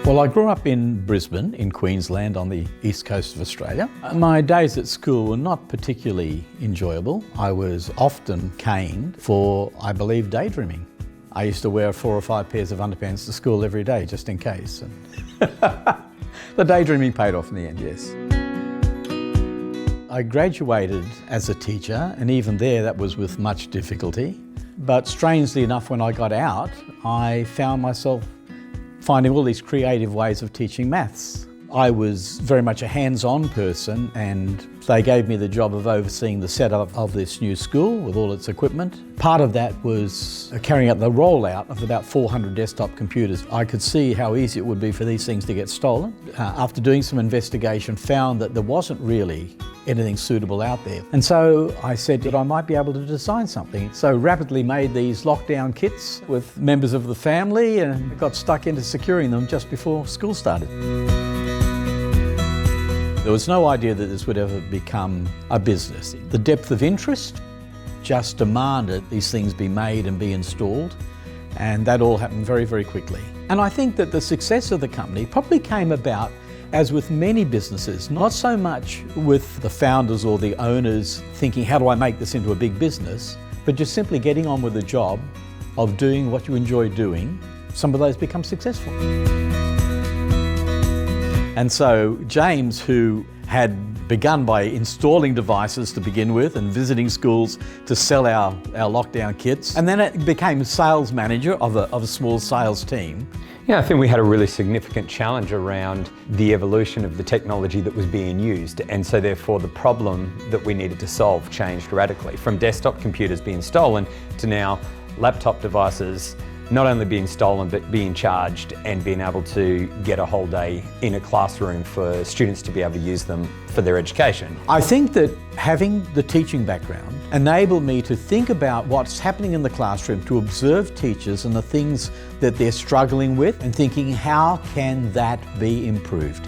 Well, I grew up in Brisbane, in Queensland, on the east coast of Australia. My days at school were not particularly enjoyable. I was often caned for, I believe, daydreaming. I used to wear 4 or 5 pairs of underpants to school every day, just in case. The daydreaming paid off in the end, yes. I graduated as a teacher, and even there that was with much difficulty. But strangely enough, when I got out, I found myself finding all these creative ways of teaching maths. I was very much a hands-on person, and they gave me the job of overseeing the setup of this new school with all its equipment. Part of that was carrying out the rollout of about 400 desktop computers. I could see how easy it would be for these things to get stolen. After doing some investigation, found that there wasn't really anything suitable out there. And so I said that I might be able to design something. So rapidly made these lockdown kits with members of the family and got stuck into securing them just before school started. There was no idea that this would ever become a business. The depth of interest just demanded these things be made and be installed, and that all happened very, very quickly. And I think that the success of the company probably came about, as with many businesses, not so much with the founders or the owners thinking, how do I make this into a big business, but just simply getting on with the job of doing what you enjoy doing. Some of those become successful. And so James, who had begun by installing devices to begin with and visiting schools to sell our lockdown kits, and then it became sales manager of a small sales team. Yeah, I think we had a really significant challenge around the evolution of the technology that was being used, and so therefore the problem that we needed to solve changed radically, from desktop computers being stolen to now laptop devices not only being stolen but being charged and being able to get a whole day in a classroom for students to be able to use them for their education. I think that having the teaching background enabled me to think about what's happening in the classroom, to observe teachers and the things that they're struggling with, and thinking, how can that be improved?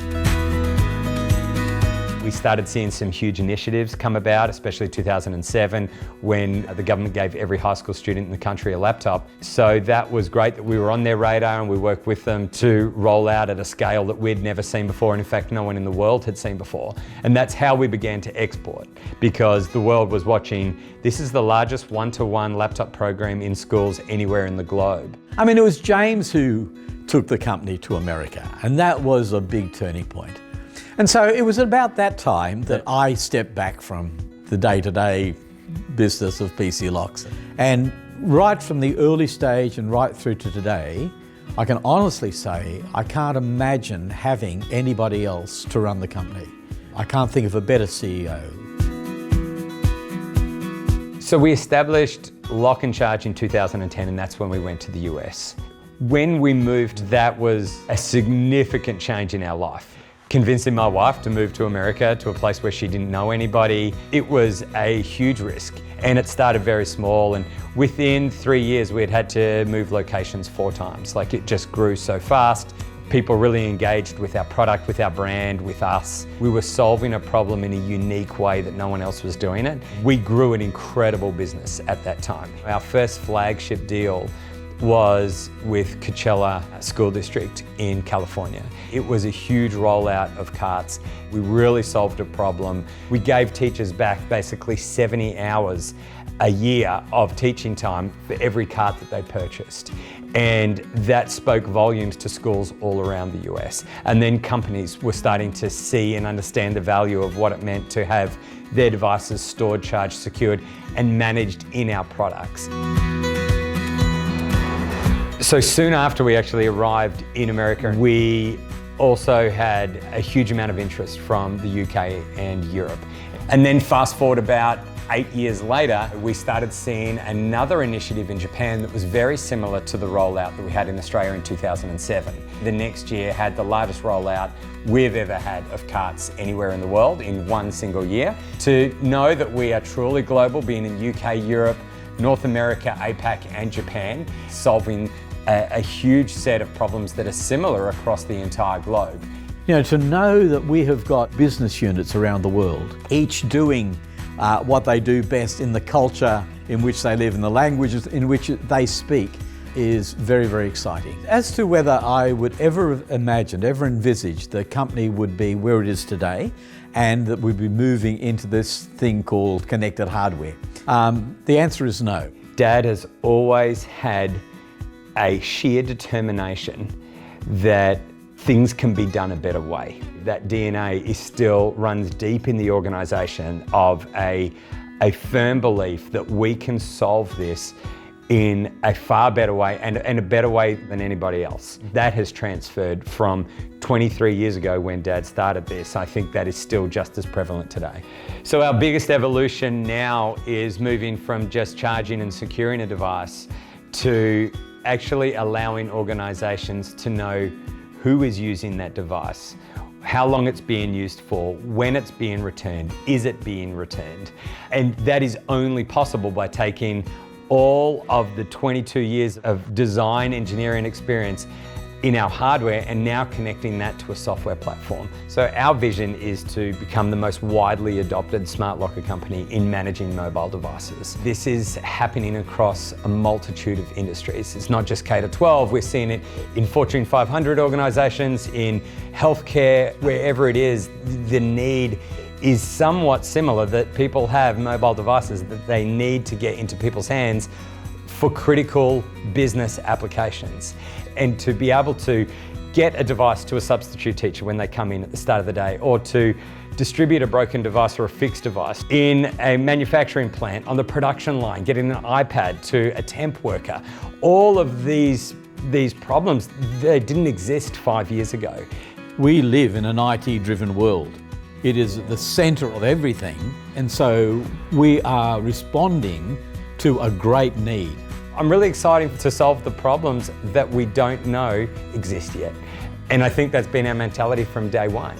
We started seeing some huge initiatives come about, especially 2007, when the government gave every high school student in the country a laptop. So that was great that we were on their radar, and we worked with them to roll out at a scale that we'd never seen before, and in fact no one in the world had seen before. And that's how we began to export, because the world was watching. This is the largest one-to-one laptop program in schools anywhere in the globe. I mean, it was James who took the company to America, and that was a big turning point. And so it was about that time that I stepped back from the day-to-day business of PC Locs. And right from the early stage and right through to today, I can honestly say I can't imagine having anybody else to run the company. I can't think of a better CEO. So we established Lock and Charge in 2010, and that's when we went to the US. When we moved, that was a significant change in our life. Convincing my wife to move to America, to a place where she didn't know anybody, it was a huge risk. And it started very small, and within 3 years we had to move locations 4 times. Like, it just grew so fast. People really engaged with our product, with our brand, with us. We were solving a problem in a unique way that no one else was doing it. We grew an incredible business at that time. Our first flagship deal was with Coachella School District in California. It was a huge rollout of carts. We really solved a problem. We gave teachers back basically 70 hours a year of teaching time for every cart that they purchased. And that spoke volumes to schools all around the US. And then companies were starting to see and understand the value of what it meant to have their devices stored, charged, secured, and managed in our products. So soon after we actually arrived in America, we also had a huge amount of interest from the UK and Europe. And then fast forward about 8 years later, we started seeing another initiative in Japan that was very similar to the rollout that we had in Australia in 2007. The next year had the largest rollout we've ever had of carts anywhere in the world in one single year. To know that we are truly global, being in UK, Europe, North America, APAC and Japan, solving a huge set of problems that are similar across the entire globe. You know, to know that we have got business units around the world, each doing what they do best in the culture in which they live, in the languages in which they speak, is very, very exciting. As to whether I would ever have imagined, ever envisaged the company would be where it is today and that we'd be moving into this thing called connected hardware, the answer is no. Dad has always had a sheer determination that things can be done a better way. That DNA still runs deep in the organisation of a firm belief that we can solve this in a far better way and a better way than anybody else. That has transferred from 23 years ago when Dad started this. I think that is still just as prevalent today. So our biggest evolution now is moving from just charging and securing a device to actually allowing organisations to know who is using that device, how long it's being used for, when it's being returned, is it being returned? And that is only possible by taking all of the 22 years of design engineering experience in our hardware and now connecting that to a software platform. So our vision is to become the most widely adopted smart locker company in managing mobile devices. This is happening across a multitude of industries. It's not just K-12, we're seeing it in Fortune 500 organizations, in healthcare, wherever it is, the need is somewhat similar, that people have mobile devices that they need to get into people's hands for critical business applications. And to be able to get a device to a substitute teacher when they come in at the start of the day, or to distribute a broken device or a fixed device in a manufacturing plant, on the production line, getting an iPad to a temp worker. All of these problems, they didn't exist 5 years ago. We live in an IT-driven world. It is at the centre of everything, and so we are responding to a great need. I'm really excited to solve the problems that we don't know exist yet. And I think that's been our mentality from day one.